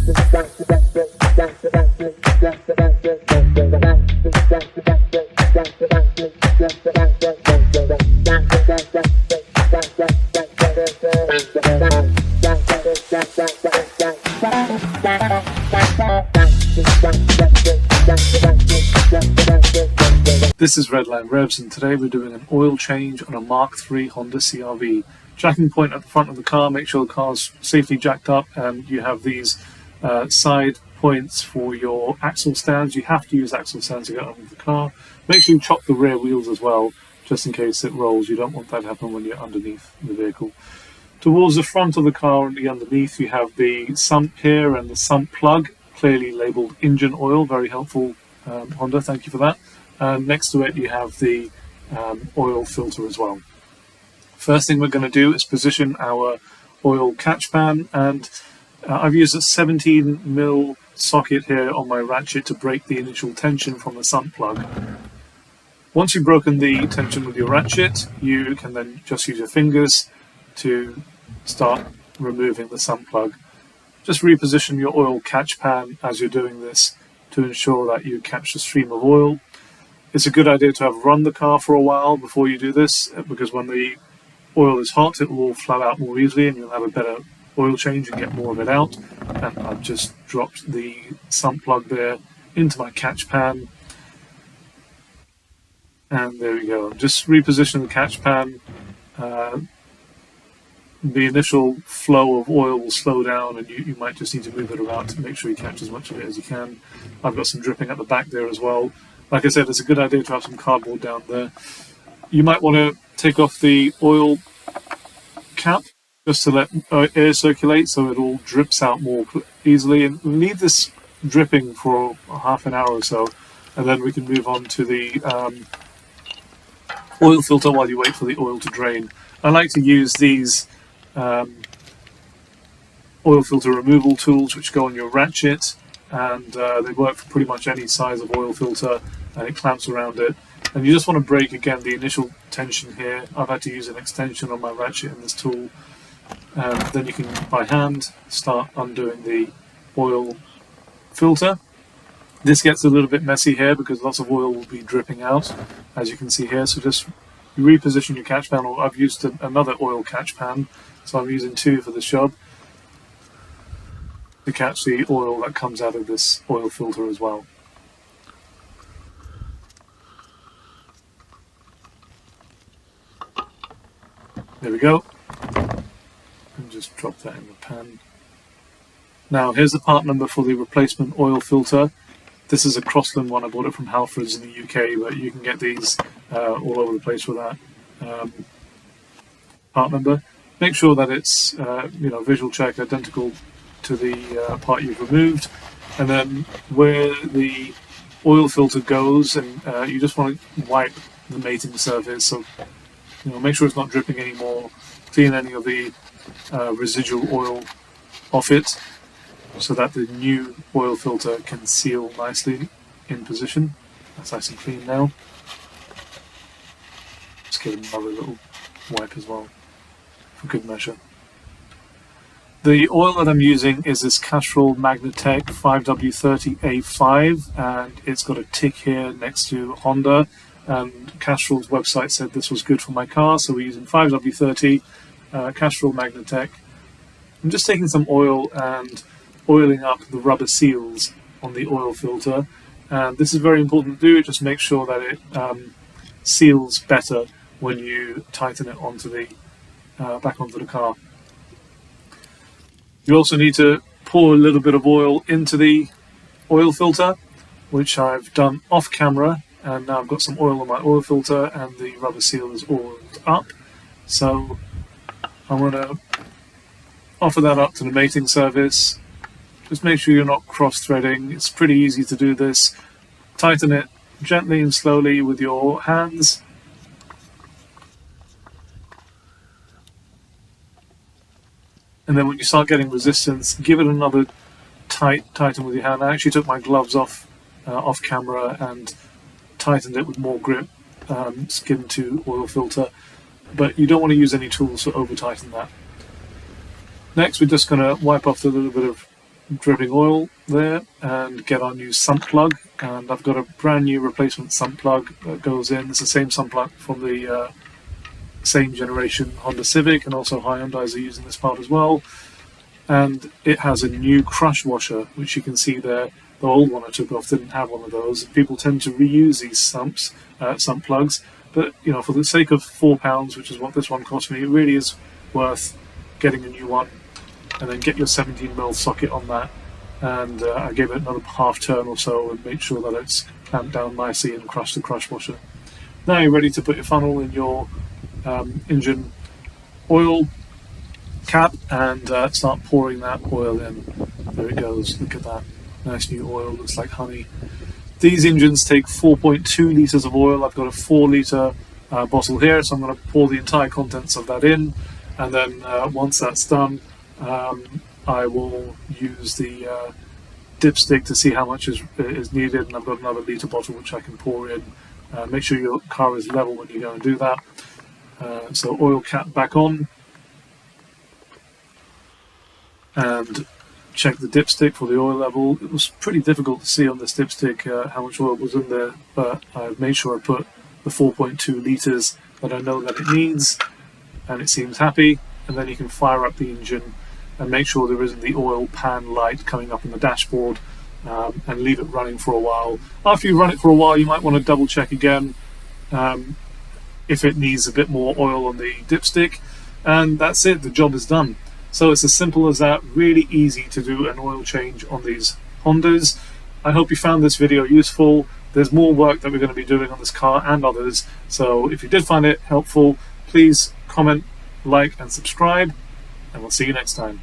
This is Redline Revs, and today we're doing an oil change on a Mark III Honda CRV. Jacking point at the front of the car, make sure the car's safely jacked up, and you have these side points for your axle stands. You have to use axle stands to get under the car. Make sure you chop the rear wheels as well, just in case it rolls. You don't want that to happen when you're underneath the vehicle. Towards the front of the car and the underneath, you have the sump here and the sump plug, clearly labelled engine oil. Very helpful, Honda, thank you for that. And next to it you have the oil filter as well. First thing we're going to do is position our oil catch pan, and I've used a 17mm socket here on my ratchet to break the initial tension from the sump plug. Once you've broken the tension with your ratchet, you can then just use your fingers to start removing the sump plug. Just reposition your oil catch pan as you're doing this to ensure that you catch the stream of oil. It's a good idea to have run the car for a while before you do this, because when the oil is hot it will flow out more easily and you'll have a better oil change and get more of it out. And I've just dropped the sump plug there into my catch pan, and there we go. Just reposition the catch pan. The initial flow of oil will slow down, and you might just need to move it around to make sure you catch as much of it as you can. I've got some dripping at the back there as well. Like I said, it's a good idea to have some cardboard down there. You might want to take off the oil cap just to let air circulate so it all drips out more easily. And leave this dripping for half an hour or so, and then we can move on to the oil filter while you wait for the oil to drain. I like to use these oil filter removal tools which go on your ratchet, and they work for pretty much any size of oil filter, and it clamps around it. And you just want to break again the initial tension here. I've had to use an extension on my ratchet in this tool, and then you can by hand start undoing the oil filter. This gets a little bit messy here because lots of oil will be dripping out, as you can see here. So just reposition your catch pan, or I've used another oil catch pan, so I'm using two for this job, to catch the oil that comes out of this oil filter as well. There we go, and just drop that in the pan. Now here's the part number for the replacement oil filter. This is a Crossland one. I bought it from Halfords in the UK, but you can get these all over the place with that part number. Make sure that it's visual check identical to the part you've removed, and then where the oil filter goes, and you just want to wipe the mating surface. So make sure it's not dripping anymore. Clean any of the residual oil off it, so that the new oil filter can seal nicely in position. That's nice and clean now. Just give it another little wipe as well for good measure. The oil that I'm using is this Petrol mk3 5W30A5, and it's got a tick here next to Honda, and Castrol's website said this was good for my car, so we're using 5W30 Petrol mk3. I'm just taking some oil and oiling up the rubber seals on the oil filter, and this is very important to do. Just make sure that it seals better when you tighten it onto the back onto the car. You also need to pour a little bit of oil into the oil filter, which I've done off camera, and now I've got some oil on my oil filter and the rubber seal is oiled up. So I'm going to offer that up to the mating service. Just make sure you're not cross-threading. It's pretty easy to do this. Tighten it gently and slowly with your hands. And then when you start getting resistance, give it another tighten with your hand. I actually took my gloves off camera and tightened it with more grip, skin to oil filter. But you don't want to use any tools to over tighten that. Next, we're just going to wipe off the little bit of dripping oil there, and get our new sump plug. And I've got a brand new replacement sump plug that goes in. It's the same sump plug from the same generation Honda Civic, and also Hyundais are using this part as well. And it has a new crush washer, which you can see there. The old one I took off didn't have one of those. People tend to reuse these sump plugs, but for the sake of £4, which is what this one cost me, it really is worth getting a new one. And then get your 17mm socket on that, and I gave it another half turn or so and make sure that it's clamped down nicely and crushed the crush washer. Now you're ready to put your funnel in your engine oil cap and start pouring that oil in. There it goes, look at that, nice new oil, looks like honey. These engines take 4.2 litres of oil. I've got a 4-litre bottle here, so I'm going to pour the entire contents of that in, and then once that's done, I will use the dipstick to see how much is needed, and I've got another litre bottle which I can pour in. Make sure your car is level when you go and do that. So oil cap back on, and check the dipstick for the oil level. It was pretty difficult to see on this dipstick how much oil was in there, but I've made sure I put the 4.2 litres that I know that it needs, and it seems happy. And then you can fire up the engine and make sure there isn't the oil pan light coming up on the dashboard, and leave it running for a while. After you run it for a while, you might want to double check again if it needs a bit more oil on the dipstick, and that's it, the job is done. So it's as simple as that, really easy to do an oil change on these Hondas. I hope you found this video useful. There's more work that we're going to be doing on this car and others, so if you did find it helpful, please comment, like and subscribe, and we'll see you next time.